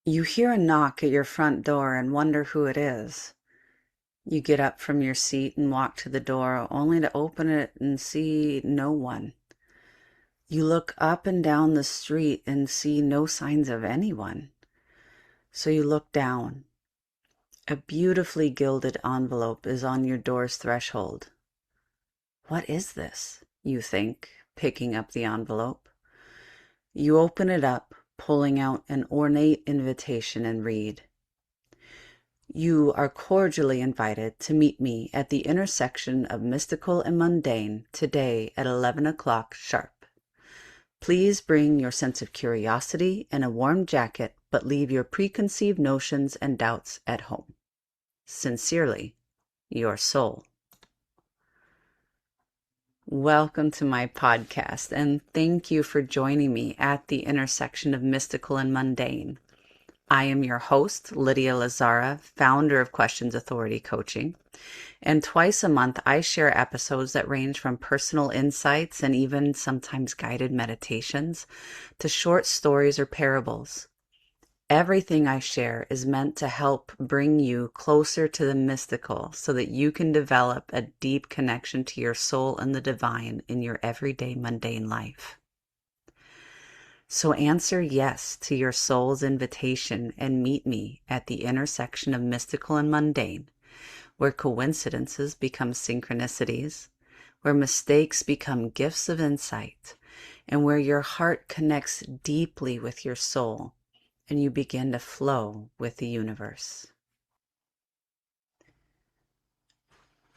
You hear a knock at your front door and wonder who it is. You get up from your seat and walk to the door, only to open it and see no one. You look up and down the street and see no signs of anyone. So you look down. A beautifully gilded envelope is on your door's threshold. What is this? You think, picking up the envelope. You open it up, pulling out an ornate invitation and read. You are cordially invited to meet me at the intersection of mystical and mundane today at 11 o'clock sharp. Please bring your sense of curiosity and a warm jacket, but leave your preconceived notions and doubts at home. Sincerely, your soul. Welcome to my podcast, and thank you for joining me at the intersection of mystical and mundane. I am your host, Lydia Lazara, founder of Questions Authority Coaching. And twice a month, I share episodes that range from personal insights and even sometimes guided meditations to short stories or parables. Everything I share is meant to help bring you closer to the mystical so that you can develop a deep connection to your soul and the divine in your everyday mundane life. So answer yes to your soul's invitation and meet me at the intersection of mystical and mundane, where coincidences become synchronicities, where mistakes become gifts of insight, and where your heart connects deeply with your soul and you begin to flow with the universe.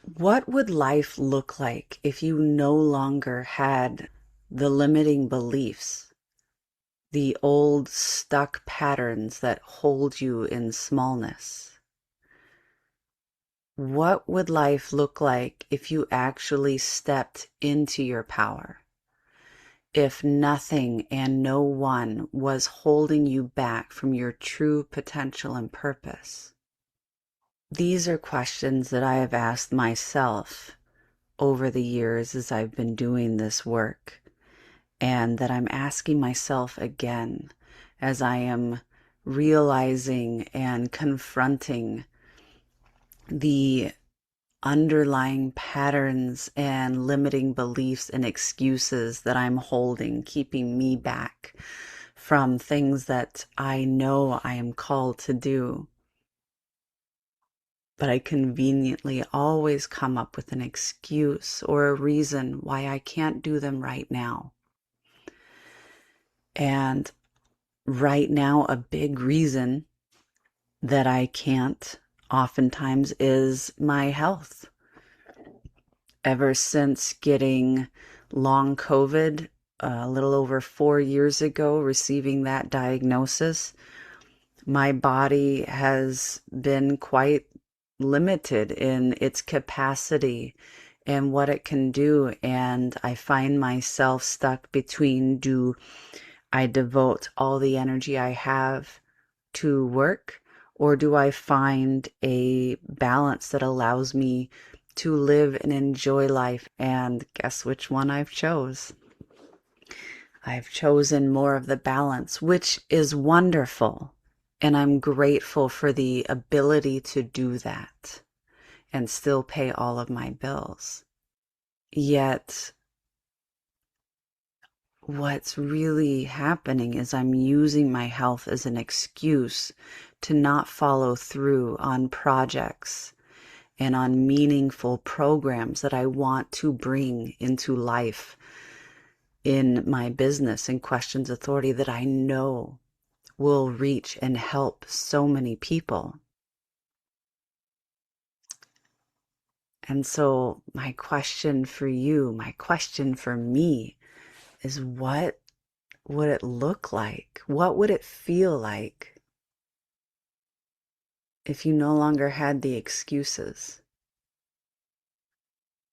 What would life look like if you no longer had the limiting beliefs, the old stuck patterns that hold you in smallness? What would life look like if you actually stepped into your power? If nothing and no one was holding you back from your true potential and purpose? These are questions that I have asked myself over the years as I've been doing this work, and that I'm asking myself again as I am realizing and confronting the underlying patterns and limiting beliefs and excuses that I'm holding, keeping me back from things that I know I am called to do. But I conveniently always come up with an excuse or a reason why I can't do them right now. And right now, a big reason that I can't oftentimes is my health. Ever since getting long COVID a little over 4 years ago, receiving that diagnosis, my body has been quite limited in its capacity and what it can do. And I find myself stuck between, do I devote all the energy I have to work, or do I find a balance that allows me to live and enjoy life? And guess which one I've chose? I've chosen more of the balance, which is wonderful. And I'm grateful for the ability to do that and still pay all of my bills. Yet, what's really happening is I'm using my health as an excuse to not follow through on projects and on meaningful programs that I want to bring into life in my business and Questions Authority that I know will reach and help so many people. And so my question for you, my question for me is, what would it look like? What would it feel like if you no longer had the excuses?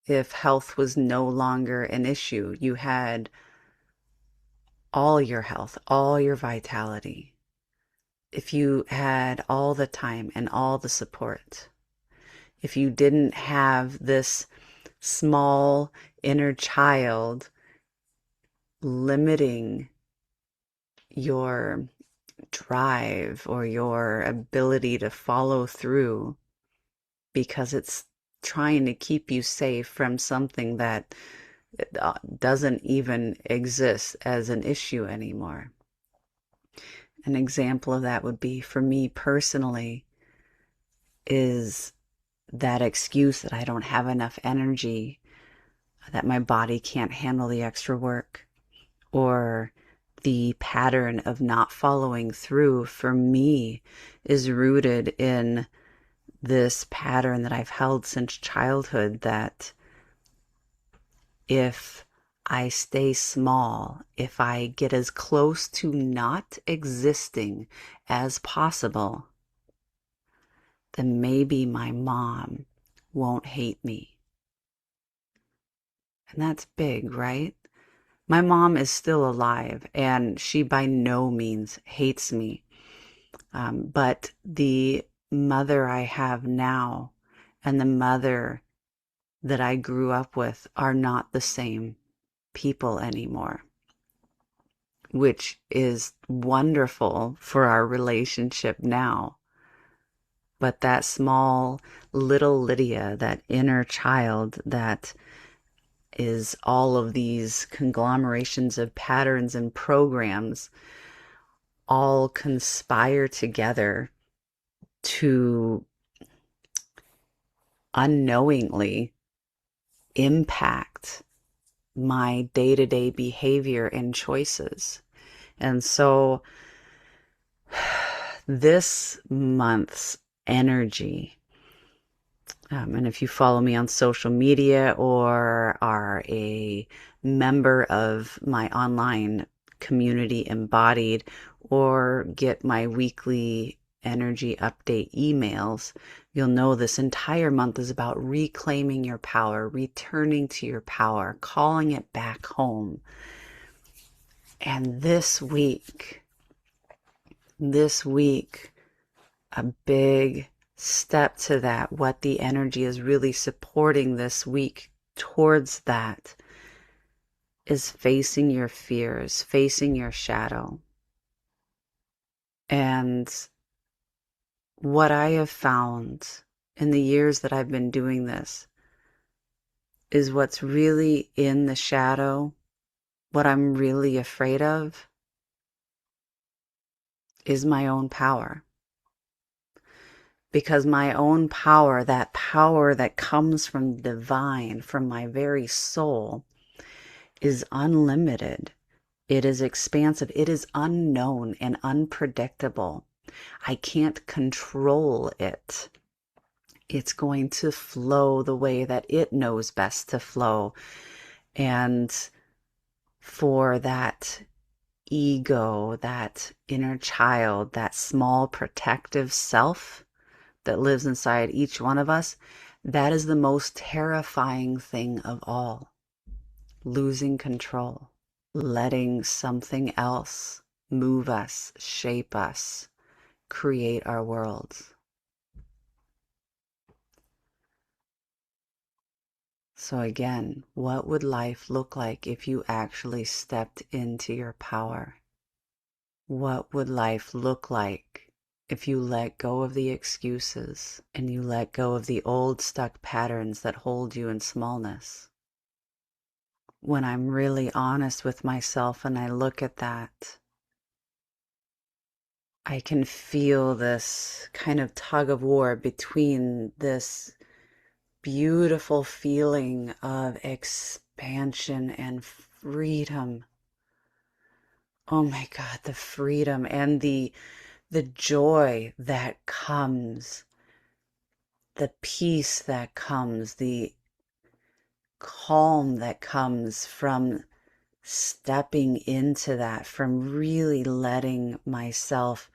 If health was no longer an issue, you had all your health, all your vitality. If you had all the time and all the support. If you didn't have this small inner child limiting your drive or your ability to follow through because it's trying to keep you safe from something that doesn't even exist as an issue anymore. An example of that would be for me personally is that excuse that I don't have enough energy, that my body can't handle the extra work, or the pattern of not following through for me is rooted in this pattern that I've held since childhood, that if I stay small, if I get as close to not existing as possible, then maybe my mom won't hate me. And that's big, right? My mom is still alive and she by no means hates me. But the mother I have now and the mother that I grew up with are not the same people anymore, which is wonderful for our relationship now. But that small little Lydia, that inner child that is all of these conglomerations of patterns and programs, all conspire together to unknowingly impact my day-to-day behavior and choices. And so this month's energy, and if you follow me on social media or are a member of my online community Embodied, or get my weekly energy update emails, you'll know this entire month is about reclaiming your power, returning to your power, calling it back home. And this week, a big step to that, what the energy is really supporting this week towards that, is facing your fears, facing your shadow. And what I have found in the years that I've been doing this is what's really in the shadow, what I'm really afraid of, is my own power. Because my own power, that power that comes from the divine, from my very soul, is unlimited. It is expansive. It is unknown and unpredictable. I can't control it. It's going to flow the way that it knows best to flow. And for that ego, that inner child, that small protective self that lives inside each one of us, that is the most terrifying thing of all. Losing control, letting something else move us, shape us, create our worlds. So again, what would life look like if you actually stepped into your power? What would life look like if you let go of the excuses and you let go of the old stuck patterns that hold you in smallness? When I'm really honest with myself and I look at that, I can feel this kind of tug of war between this beautiful feeling of expansion and freedom. Oh my God, the freedom and the joy that comes, the peace that comes, the calm that comes from stepping into that, from really letting myself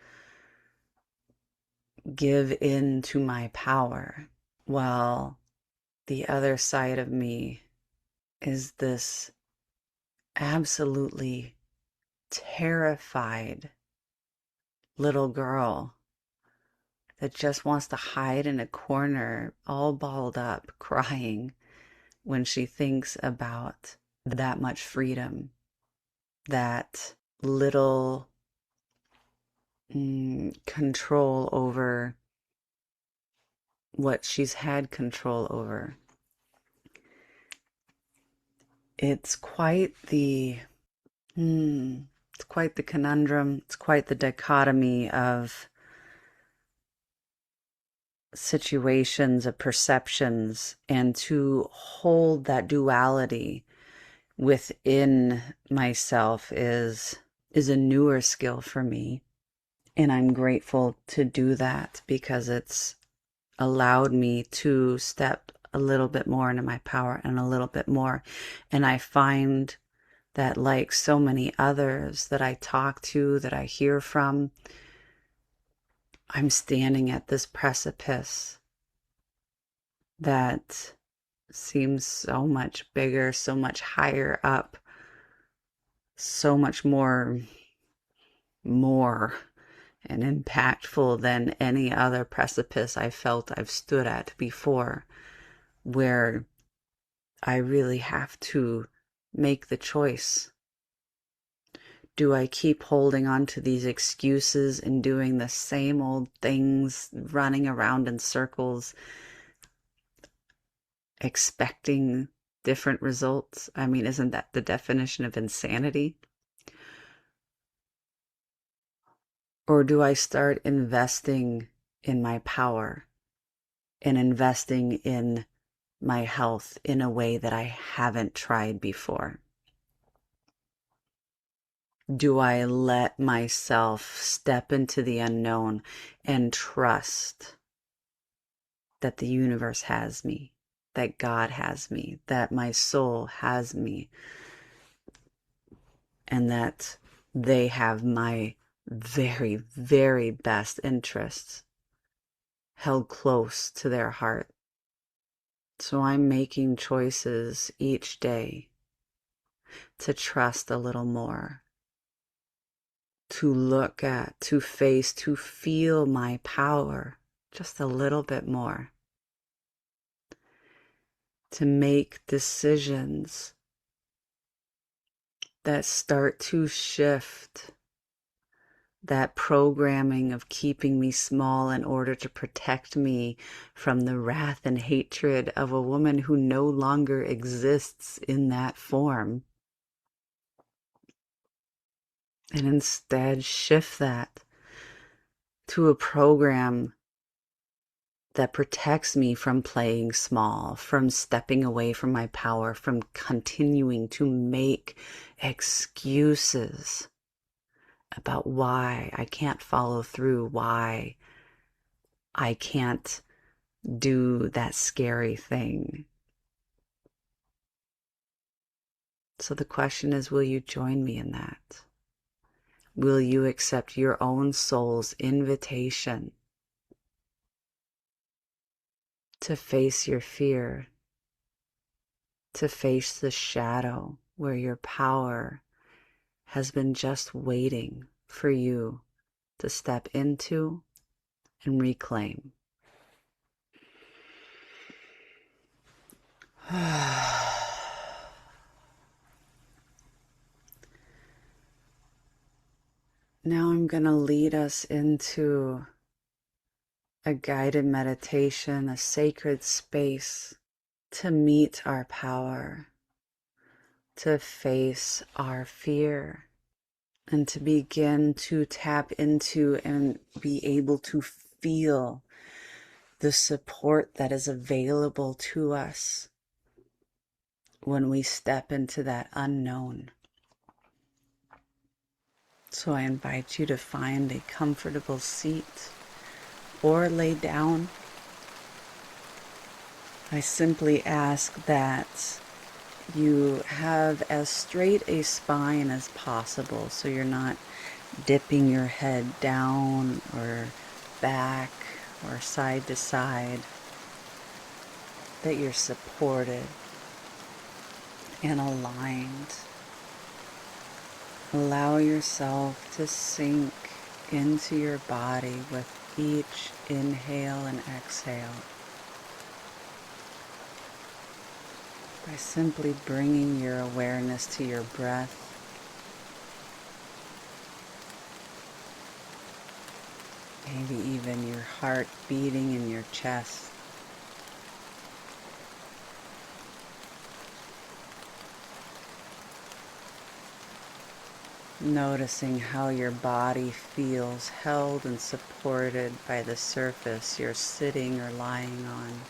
give in to my power. While the other side of me is this absolutely terrified little girl that just wants to hide in a corner, all balled up, crying when she thinks about that much freedom, that little control over what she's had control over. It's quite the it's quite the conundrum. It's quite the dichotomy of situations, of perceptions, and to hold that duality within myself is a newer skill for me. And I'm grateful to do that because it's allowed me to step a little bit more into my power and a little bit more. And I find that, like so many others that I talk to, that I hear from, I'm standing at this precipice that seems so much bigger, so much higher up, so much more and impactful than any other precipice I felt I've stood at before, where I really have to make the choice. Do I keep holding on to these excuses and doing the same old things, running around in circles, expecting different results? I mean, isn't that the definition of insanity? Or do I start investing in my power and investing in my health in a way that I haven't tried before? Do I let myself step into the unknown and trust that the universe has me, that God has me, that my soul has me, and that they have my very, very best interests held close to their heart? So I'm making choices each day to trust a little more, to look at, to face, to feel my power just a little bit more, to make decisions that start to shift that programming of keeping me small in order to protect me from the wrath and hatred of a woman who no longer exists in that form. And instead shift that to a program that protects me from playing small, from stepping away from my power, from continuing to make excuses about why I can't follow through, why I can't do that scary thing. So the question is, will you join me in that? Will you accept your own soul's invitation to face your fear, to face the shadow where your power has been just waiting for you to step into and reclaim? Now I'm going to lead us into a guided meditation, a sacred space to meet our power, to face our fear, and to begin to tap into and be able to feel the support that is available to us when we step into that unknown. So I invite you to find a comfortable seat or lay down. I simply ask that you have as straight a spine as possible, so you're not dipping your head down or back or side to side, that you're supported and aligned. Allow yourself to sink into your body with each inhale and exhale by simply bringing your awareness to your breath. Maybe even your heart beating in your chest. Noticing how your body feels held and supported by the surface you're sitting or lying on.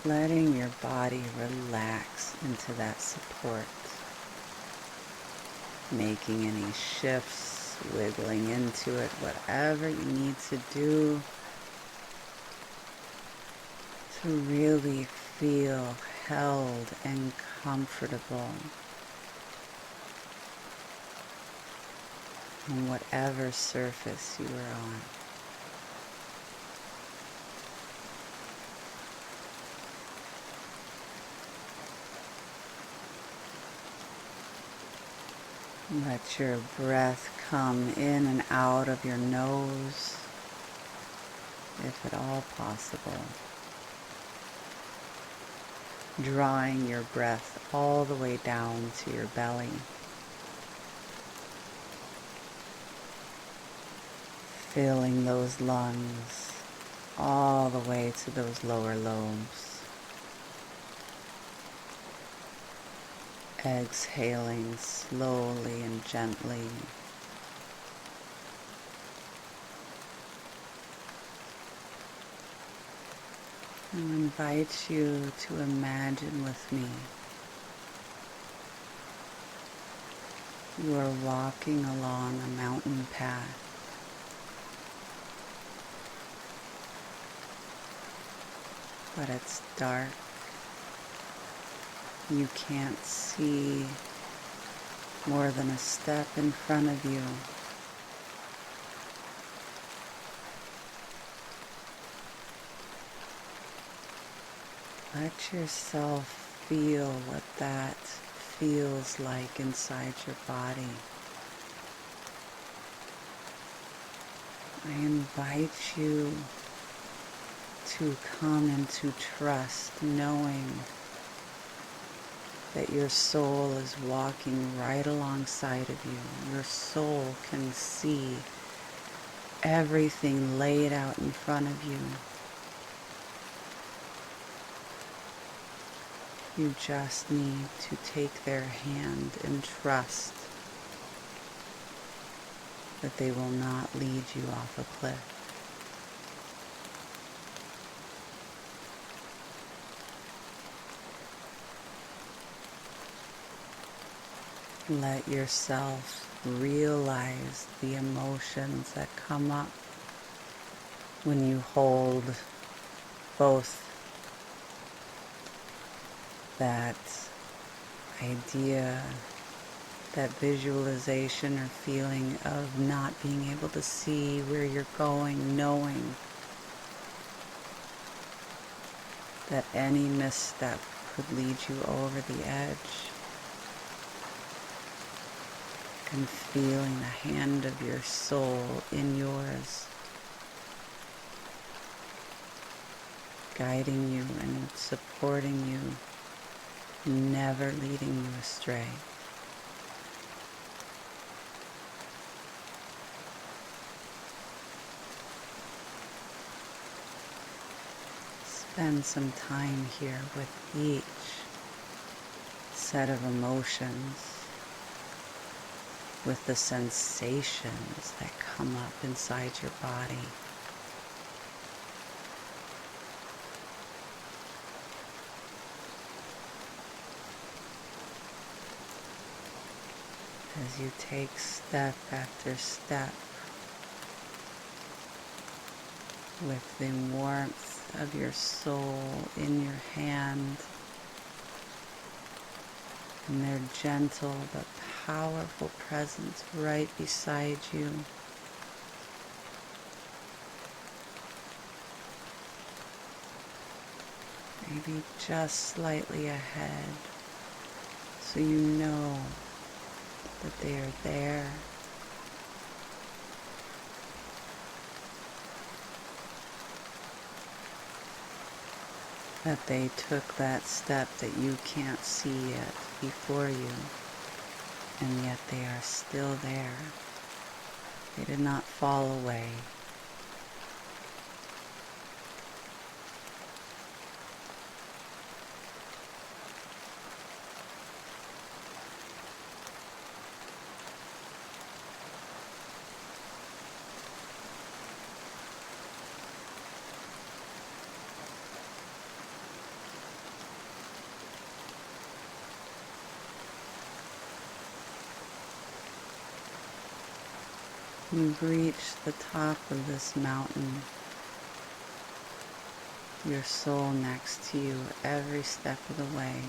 Letting your body relax into that support. Making any shifts, wiggling into it, whatever you need to do to really feel held and comfortable on whatever surface you are on. Let your breath come in and out of your nose, if at all possible. Drawing your breath all the way down to your belly. Filling those lungs all the way to those lower lobes. Exhaling slowly and gently. I invite you to imagine with me you are walking along a mountain path. But it's dark. You can't see more than a step in front of you. Let yourself feel what that feels like inside your body. I invite you to come into trust, knowing that your soul is walking right alongside of you. Your soul can see everything laid out in front of you. You just need to take their hand and trust that they will not lead you off a cliff. Let yourself realize the emotions that come up when you hold both that idea, that visualization or feeling of not being able to see where you're going, knowing that any misstep could lead you over the edge, and feeling the hand of your soul in yours, guiding you and supporting you, never leading you astray. Spend some time here with each set of emotions, with the sensations that come up inside your body. As you take step after step with the warmth of your soul in your hand, and their gentle but powerful presence right beside you. Maybe just slightly ahead, so you know that they are there. that they took that step that you can't see yet before you, and yet they are still there. They did not fall away. You've reached the top of this mountain. Your soul next to you every step of the way.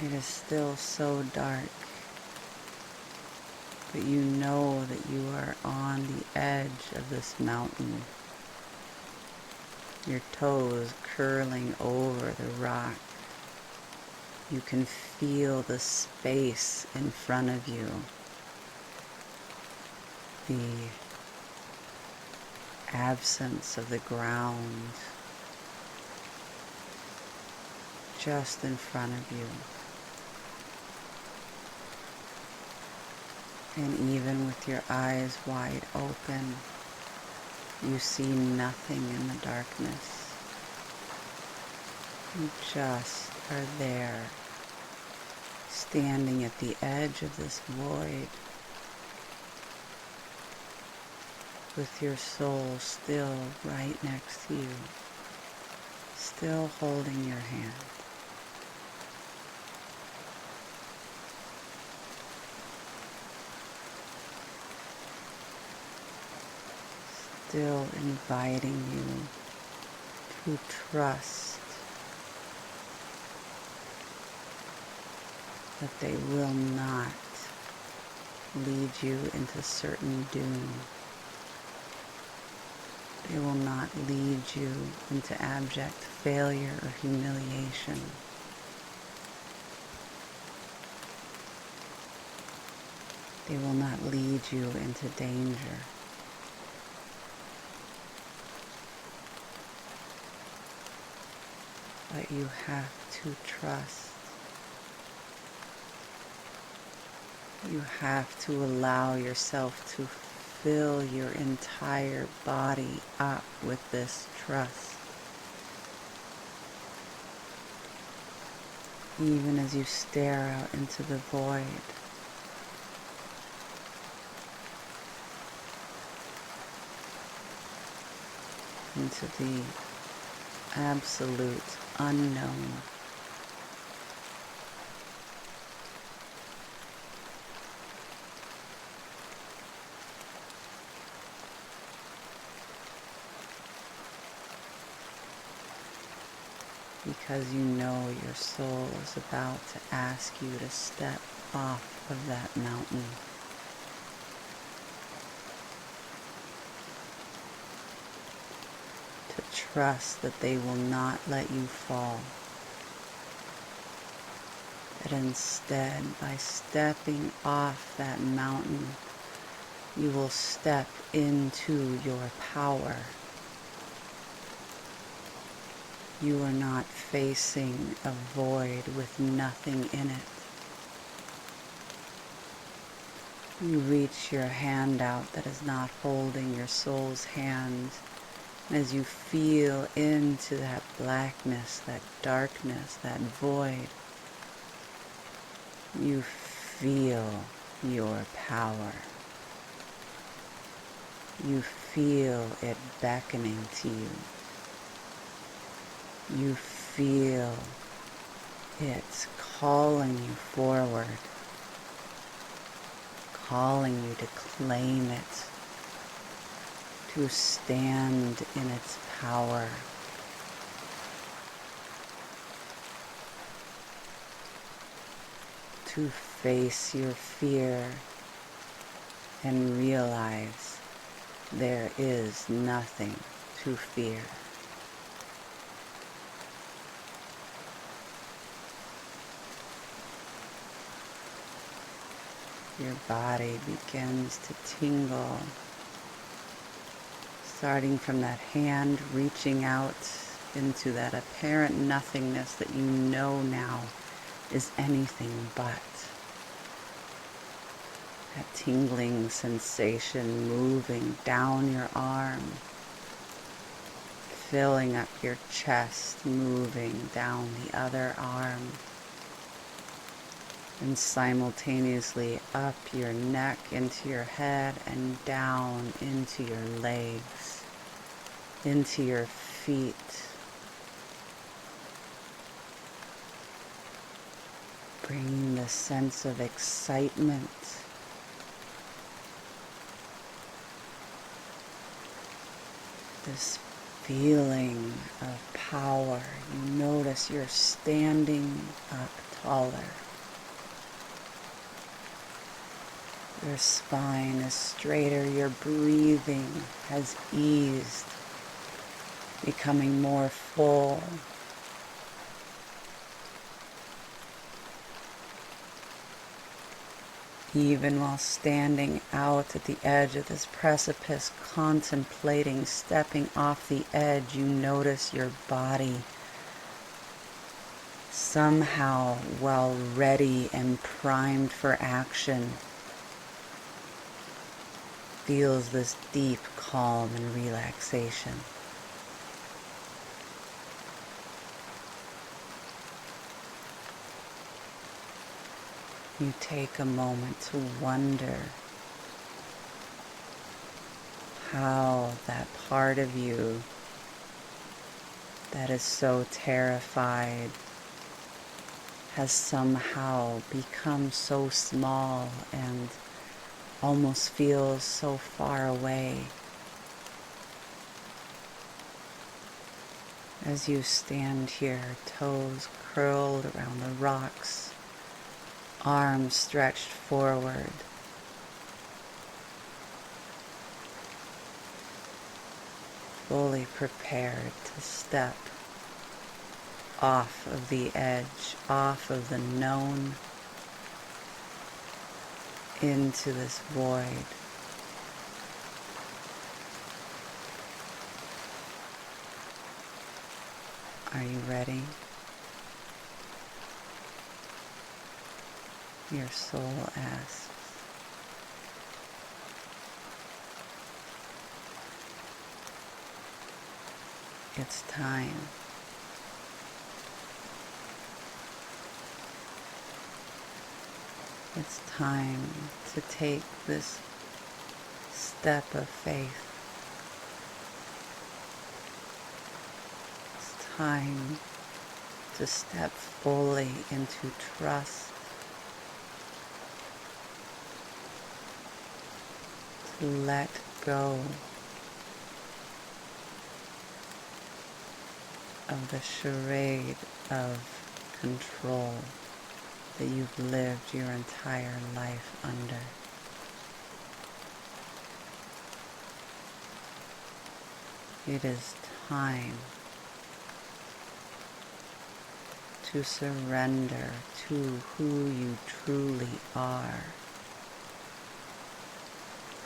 It is still so dark, but you know that you are on the edge of this mountain. Your toes curling over the rock. You can feel the space in front of you. The absence of the ground just in front of you. And even with your eyes wide open, you see nothing in the darkness. You just are there, standing at the edge of this void, with your soul still right next to you, still holding your hand. Still inviting you to trust that they will not lead you into certain doom. They will not lead you into abject failure or humiliation. They will not lead you into danger. But you have to trust. You have to allow yourself to fill your entire body up with this trust. Even as you stare out into the void, into the absolute unknown. Because you know your soul is about to ask you to step off of that mountain. To trust that they will not let you fall. That instead, by stepping off that mountain, you will step into your power. You are not facing a void with nothing in it. You reach your hand out that is not holding your soul's hand. And as you feel into that blackness, that darkness, that void, you feel your power. You feel it beckoning to you. You feel it's calling you forward, calling you to claim it, to stand in its power. To face your fear and realize there is nothing to fear. Your body begins to tingle, Starting from that hand, reaching out into that apparent nothingness that you know now is anything but. That tingling sensation moving down your arm, filling up your chest, moving down the other arm, and simultaneously up your neck into your head and down into your legs, into your feet. Bringing the sense of excitement, this feeling of power. You notice you're standing up taller. Your spine is straighter, your breathing has eased, becoming more full. Even while standing out at the edge of this precipice, contemplating stepping off the edge, you notice your body somehow, while ready and primed for action, feels this deep calm and relaxation. You take a moment to wonder how that part of you that is so terrified has somehow become so small and almost feels so far away. As you stand here, toes curled around the rocks, arms stretched forward, fully prepared to step off of the edge, off of the known, into this void. Are you ready? Your soul asks. It's time. It's time to take this step of faith. It's time to step fully into trust, to let go of the charade of control that you've lived your entire life under. It is time to surrender to who you truly are.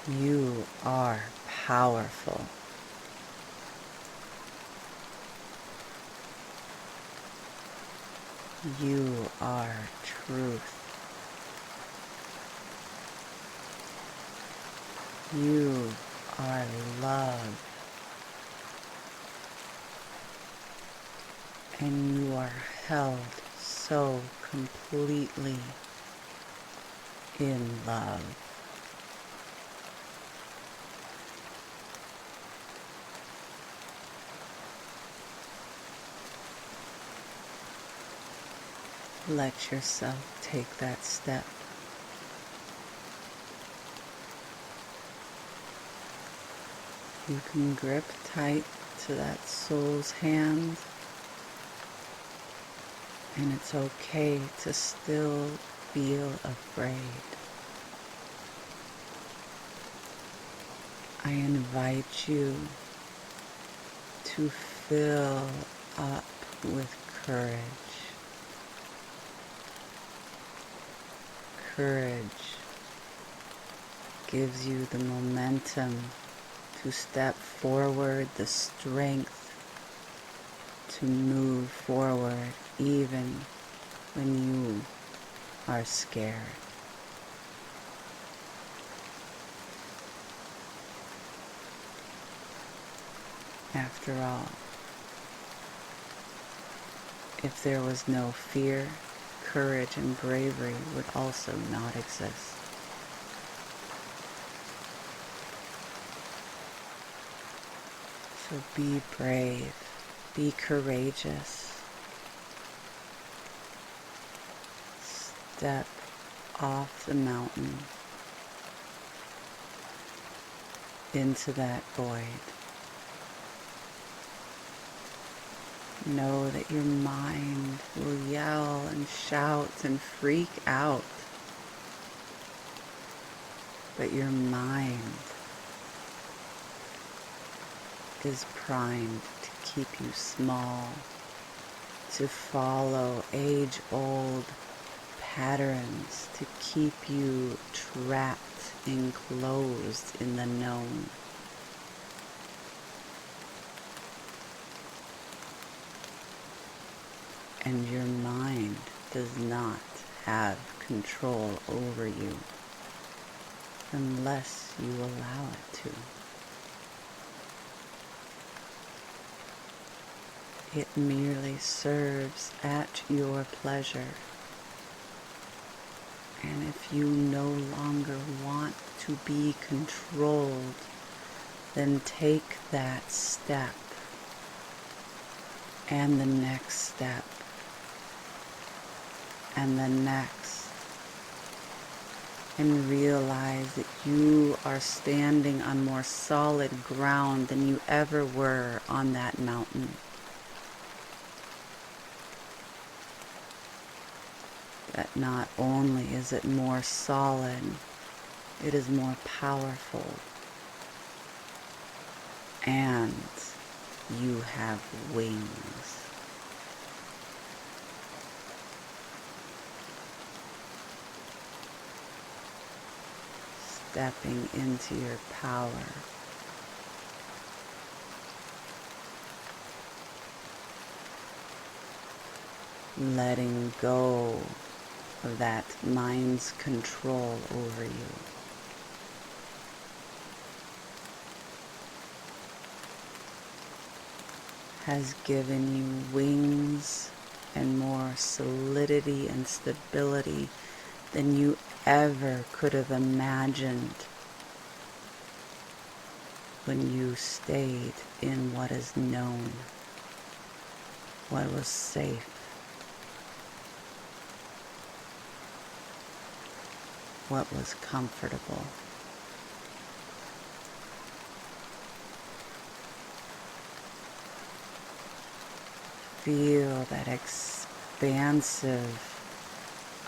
You are powerful. You are truth. You are love. And you are held so completely in love. Let yourself take that step. You can grip tight to that soul's hand, and it's okay to still feel afraid. I invite you to fill up with courage. Courage gives you the momentum to step forward, the strength to move forward even when you are scared. After all, if there was no fear, courage and bravery would also not exist. So be brave, be courageous. Step off the mountain into that void. Know that your mind will yell and shout and freak out. But your mind is primed to keep you small, to follow age-old patterns, to keep you trapped, enclosed in the known. And your mind does not have control over you unless you allow it to. It merely serves at your pleasure. And if you no longer want to be controlled, then take that step and the next step and the next, and realize that you are standing on more solid ground than you ever were on that mountain. That not only is it more solid, it is more powerful, and you have wings. Stepping into your power. Letting go of that mind's control over you. Has given you wings and more solidity and stability than you ever could have imagined when you stayed in what is known, what was safe. What was comfortable. Feel that expansive,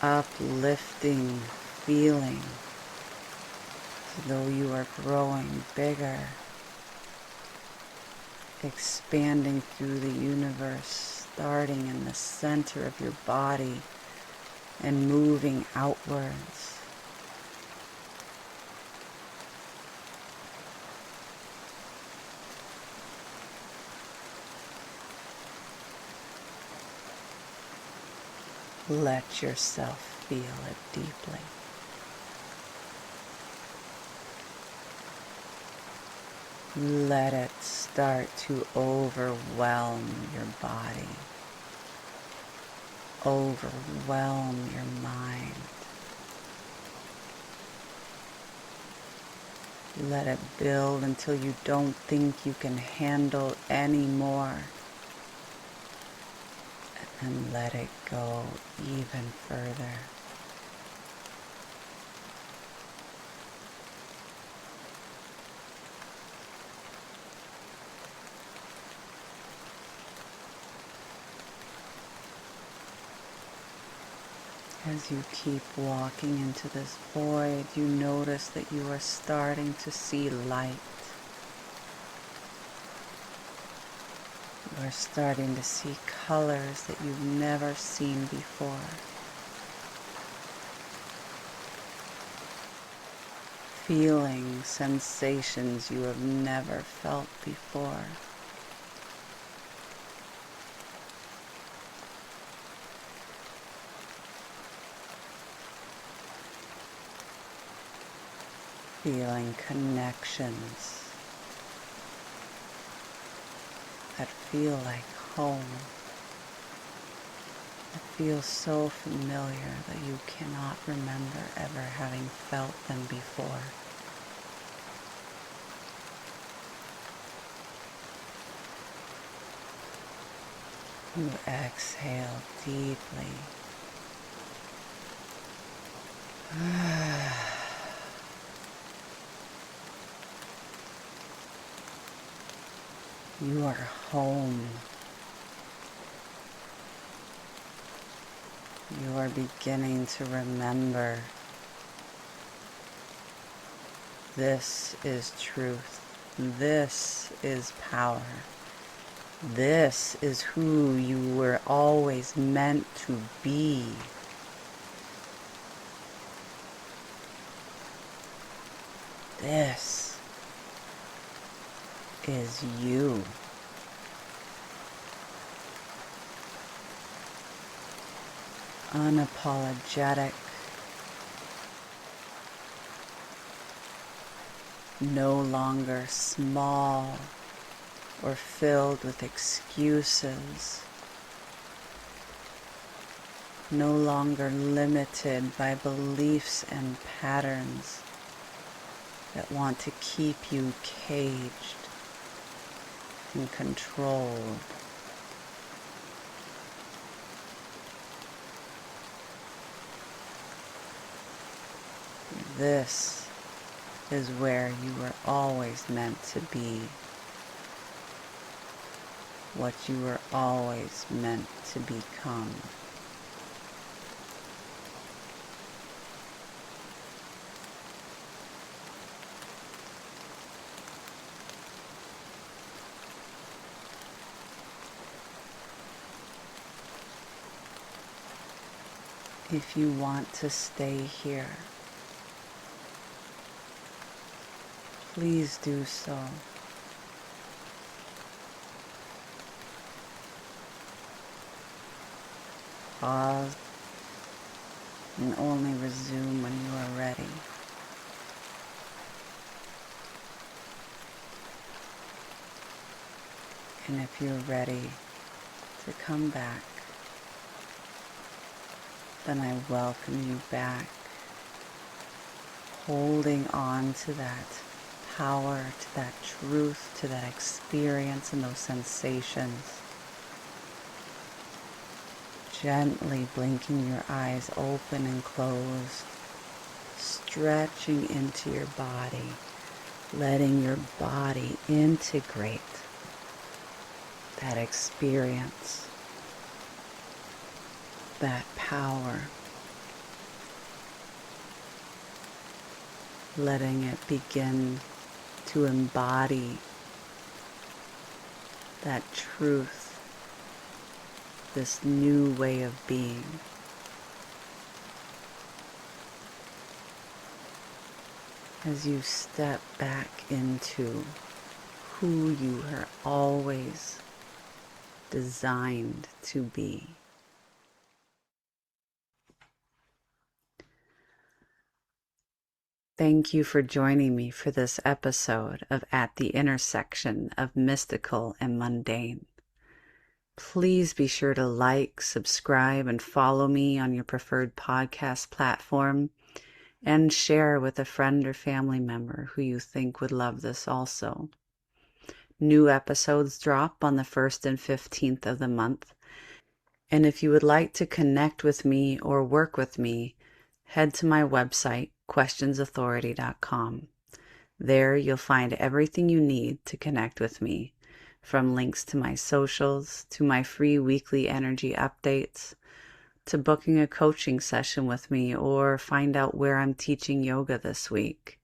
uplifting feeling as though you are growing bigger, expanding through the universe, starting in the center of your body and moving outwards. Let yourself feel it deeply. Let it start to overwhelm your body, overwhelm your mind. Let it build until you don't think you can handle any more. And let it go even further. As you keep walking into this void, you notice that you are starting to see light. You are starting to see colors that you've never seen before. feeling sensations you have never felt before. Feeling connections that feel like home, that feel so familiar that you cannot remember ever having felt them before. You exhale deeply. You are home. You are beginning to remember. This is truth. This is power. This is who you were always meant to be. This is you. Unapologetic, no longer small or filled with excuses, no longer limited by beliefs and patterns that want to keep you caged and controlled. This is where you were always meant to be, what you were always meant to become. If you want to stay here, please do so. Pause and only resume when you are ready. And if you're ready to come back, then I welcome you back, holding on to that power, to that truth, to that experience and those sensations. Gently blinking your eyes open and closed, stretching into your body, letting your body integrate that experience, that power, letting it begin to embody that truth, this new way of being. As you step back into who you are always designed to be. Thank you for joining me for this episode of At the Intersection of Mystical and Mundane. Please be sure to like, subscribe, and follow me on your preferred podcast platform, and share with a friend or family member who you think would love this also. New episodes drop on the 1st and 15th of the month. And if you would like to connect with me or work with me, head to my website, questionsauthority.com. There you'll find everything you need to connect with me, from links to my socials, to my free weekly energy updates, to booking a coaching session with me, or find out where I'm teaching yoga this week,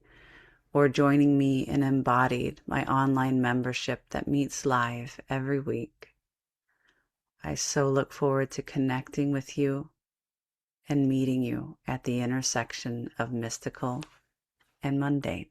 or joining me in Embodied, my online membership that meets live every week. I so look forward to connecting with you and meeting you at the intersection of mystical and mundane.